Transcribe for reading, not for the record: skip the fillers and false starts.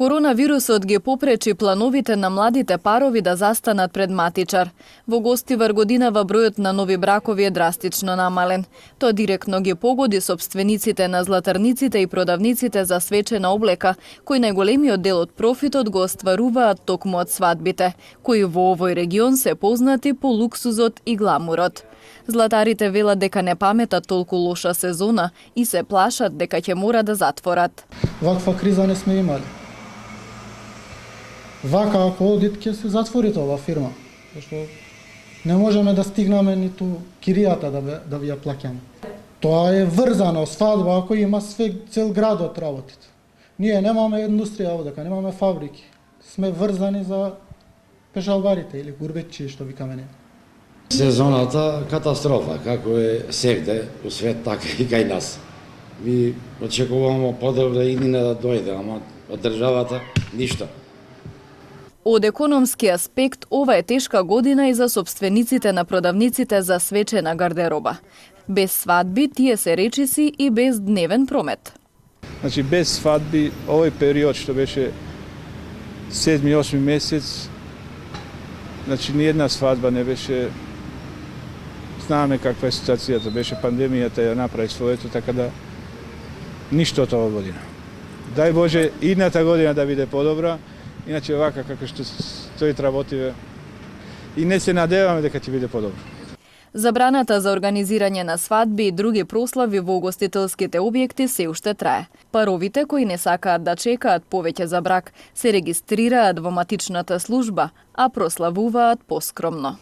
Коронавирусот ги попречи плановите на младите парови да застанат пред матичар. Во гостивар годинава бројот на нови бракови е драстично намален. Тоа директно ги погоди сопствениците на златарниците и продавниците за свечена облека, кои најголемиот дел од профитот го остваруваат токму од свадбите, кои во овој регион се познати по луксузот и гламурот. Златарите велат дека не паметат толку лоша сезона и се плашат дека ќе мора да затворат. Ваква криза не сме имали. Вака ако одит ќе се затвори ова фирма, зашто не можеме да стигнеме ниту киријата да ви ја плаќаме. Тоа е врзано, свадба ако има цел градот работите. Ние немаме индустрија овдека, немаме фабрики. Сме врзани за пешалбарите или гурбетчи што викаме ние. Сезоната катастрофа, како е сегде у свет, така и кај нас. Ви очекуваме подобра иднина да дојде, ама од државата ништо. Од економски аспект, ова е тешка година и за сопствениците на продавниците за свечена гардероба. Без свадби, тие се речиси и без дневен промет. Значи, без свадби, овој период што беше 7-8 месец, значи, ниједна свадба не беше. Знаеме каква е ситуацијата, беше пандемијата, ја направи своето, така да ништо од оваа година. Дај Боже, идната година да биде подобра, иначе вака како што стои работиве и не се надеваме дека ќе биде подобро. Забраната за организирање на свадби и други прослави во угостителските објекти се уште трае. Паровите кои не сакаат да чекаат повеќе за брак се регистрираат во матичната служба, а прославуваат поскромно.